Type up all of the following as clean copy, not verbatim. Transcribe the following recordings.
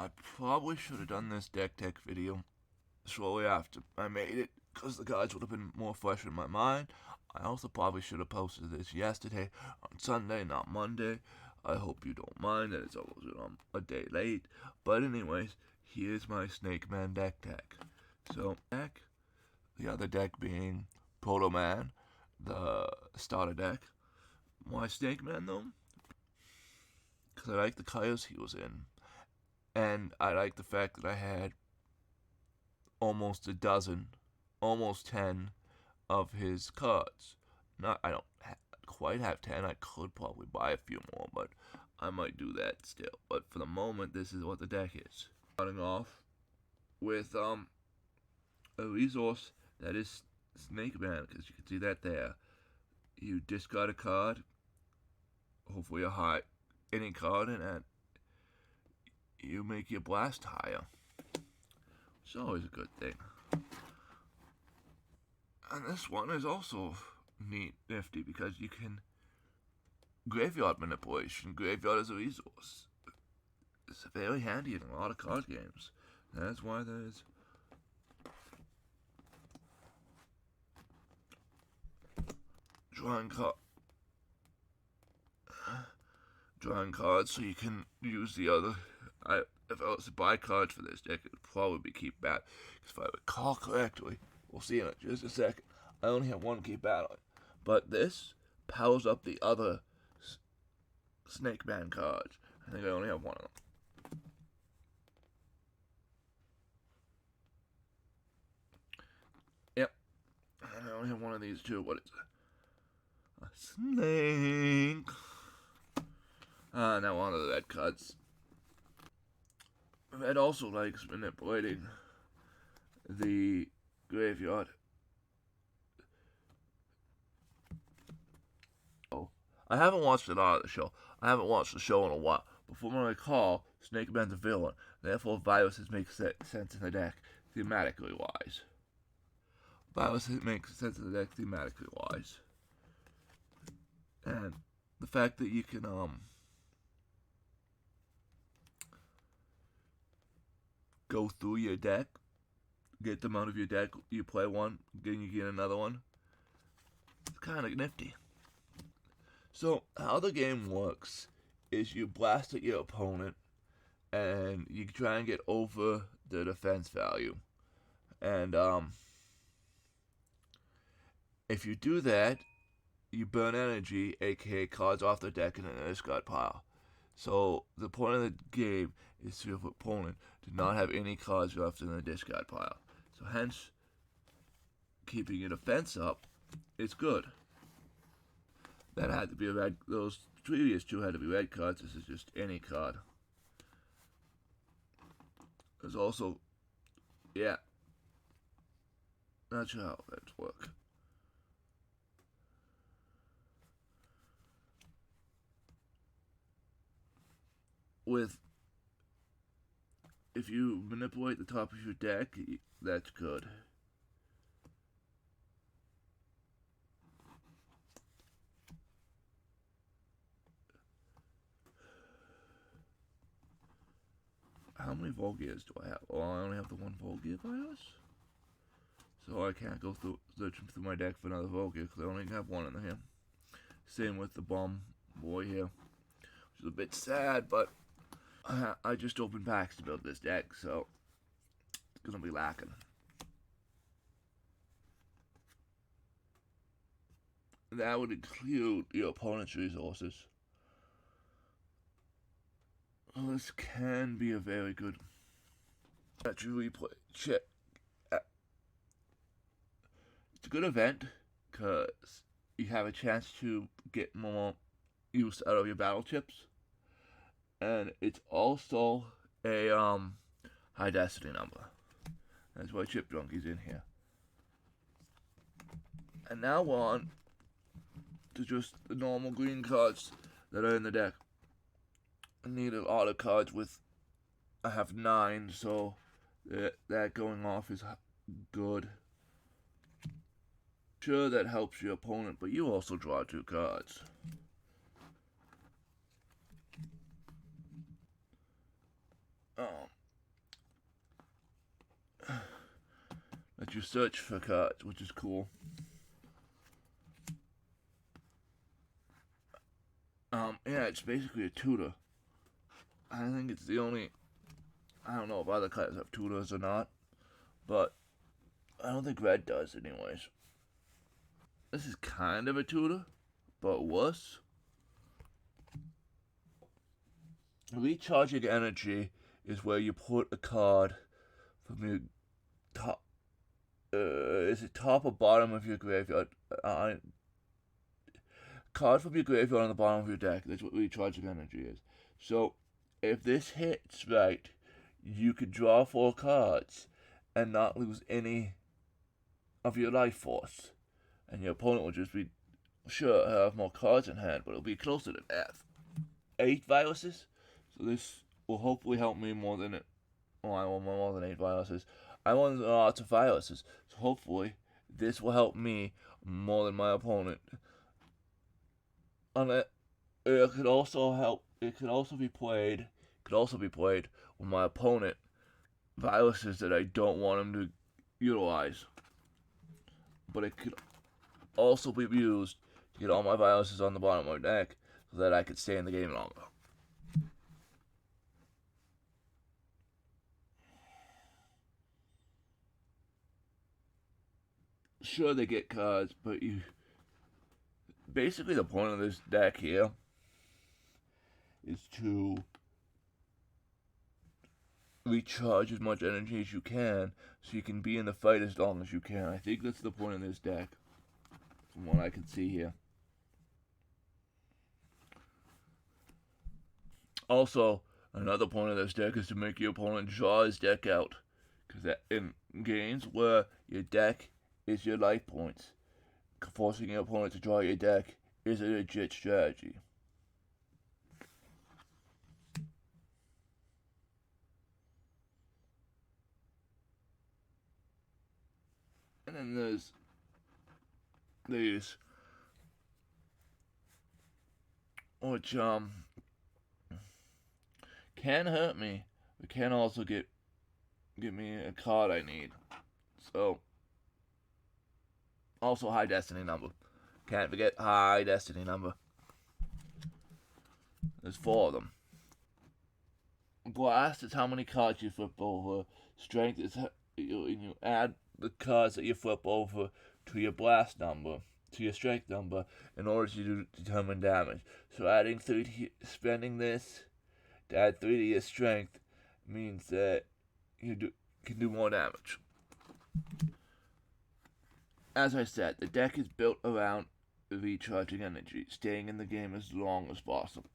I probably should have done this deck tech video shortly after I made it, because the cards would have been more fresh in my mind. I also probably should have posted this yesterday on Sunday, not Monday. I hope you don't mind that it's almost a day late. But anyways, here's my Snake Man deck tech. So, the other deck being Proto Man, the starter deck. Why Snake Man though? Because I like the colors he was in. And I like the fact that I had almost a dozen, almost 10 of his cards. I don't quite have 10. I could probably buy a few more, but I might do that still. But for the moment, this is what the deck is. Starting off with a resource that is Snake Man, because you can see that there. You discard a card, hopefully a high, any card, and you make your blast higher. It's always a good thing. And this one is also nifty, because you can graveyard manipulation. Graveyard is a resource. It's very handy in a lot of card games. That's why there's drawing cards, so you can use the other. If I was to buy cards for this deck, it would probably keep back. Because if I recall correctly, we'll see in just a second, I only have one keep battling. But this powers up the other Snake Man cards. I think I only have one of them. Yep. And I only have one of these too. What is it? A snake. Now on to the red cards. Red also likes manipulating the graveyard. Oh, I haven't watched a lot of the show. I haven't watched the show in a while. But from what I recall, Snake Man's a villain. Therefore, viruses make sense in the deck, thematically wise. Viruses make sense in the deck, thematically wise. And the fact that you can, go through your deck, get them out of your deck, you play one, then you get another one. It's kind of nifty. So, how the game works is you blast at your opponent, and you try and get over the defense value. And, if you do that, you burn energy, aka cards off the deck in an discard pile. So, the point of the game is to your opponent to not have any cards left in the discard pile. So, hence, keeping your defense up is good. That had to be a red. Those previous two had to be red cards. This is just any card. There's also, yeah. Not sure how that works. If you manipulate the top of your deck, that's good. How many Volgears do I have? Well, I only have the one Volgear virus. So I can't go searching through my deck for another Volgear, because I only have one in here. Same with the bomboy here. Which is a bit sad, but I just opened packs to build this deck, so it's going to be lacking. That would include your opponent's resources. Well, this can be a very good replay. Check. It's a good event, because you have a chance to get more use out of your battle chips. And it's also a high destiny number. That's why Chip Junkie's in here. And now we're on to just the normal green cards that are in the deck. I need a lot of cards with, I have 9, so that going off is good. Sure, that helps your opponent, but you also draw 2 cards. lets you search for cards, which is cool. Yeah, it's basically a tutor. I think it's the only. I don't know if other cards have tutors or not, but I don't think red does, anyways. This is kind of a tutor, but worse. Recharging energy is where you put a card from your top. Is it top or bottom of your graveyard? Card from your graveyard on the bottom of your deck. That's what recharging energy is. So, if this hits right, you could draw 4 cards and not lose any of your life force. And your opponent will just be sure have more cards in hand, but it'll be closer to death. 8 viruses. So this will hopefully help me more than it. Oh, I want more than 8 viruses. I want lots of viruses. So hopefully this will help me more than my opponent. And it could also help. It could also be played. With my opponent viruses that I don't want him to utilize. But it could also be used to get all my viruses on the bottom of my deck so that I could stay in the game longer. Sure, they get cards, but you. Basically, the point of this deck here is to recharge as much energy as you can so you can be in the fight as long as you can. I think that's the point of this deck, from what I can see here. Also, another point of this deck is to make your opponent draw his deck out. Because in games where your deck is your life points, forcing your opponent to draw your deck is a legit strategy. And then there's these, which can hurt me, but can also give me a card I need. So, also high destiny number. Can't forget high destiny number. There's 4 of them. Blast is how many cards you flip over. Strength is you add the cards that you flip over to your blast number, to your strength number, in order to determine damage. So adding 3 spending this to add 3 to your strength means that you can do more damage. As I said, the deck is built around recharging energy, staying in the game as long as possible.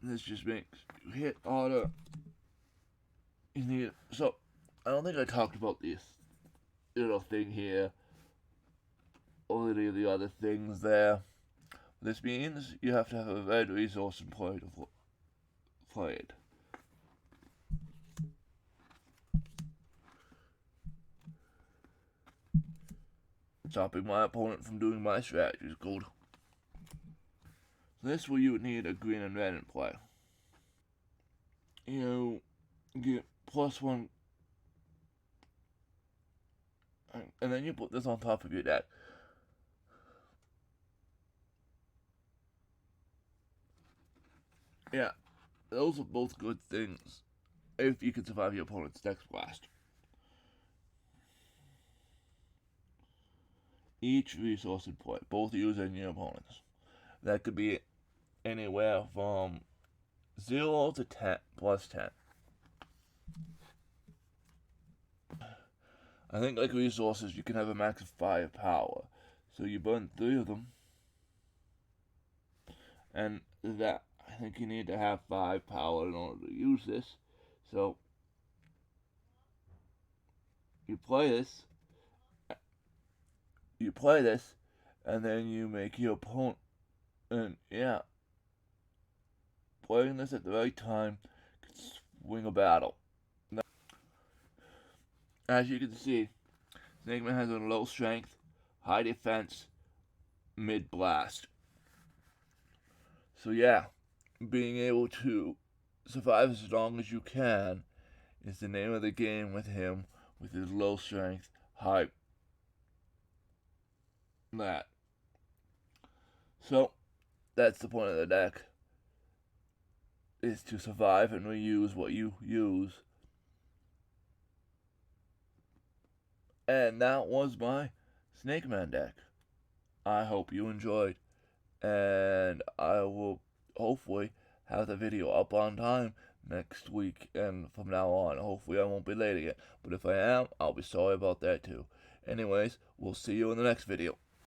This just makes you hit harder. You need. So, I don't think I talked about this little thing here, or any of the other things there. This means you have to have a red resource in play to play it. Stopping my opponent from doing my strategy is good. This where you would need a green and red in play. You get +1, and then you put this on top of your deck. Yeah, those are both good things if you can survive your opponent's deck blast. Each resource in play, both you and your opponents. That could be anywhere from 0 to 10, +10. I think like resources, you can have a max of 5 power. So you burn 3 of them. And that, I think you need to have 5 power in order to use this. So you play this, and then you make your opponent, and yeah, playing this at the right time can swing a battle. Now, as you can see, Snakeman has a low strength, high defense, mid blast. So yeah, being able to survive as long as you can is the name of the game with him, with his low strength, high that. So, that's the point of the deck, is to survive and reuse what you use. And that was my Snake Man deck. I hope you enjoyed, and I will hopefully have the video up on time next week, and from now on, hopefully I won't be late again. But if I am, I'll be sorry about that too. Anyways, we'll see you in the next video.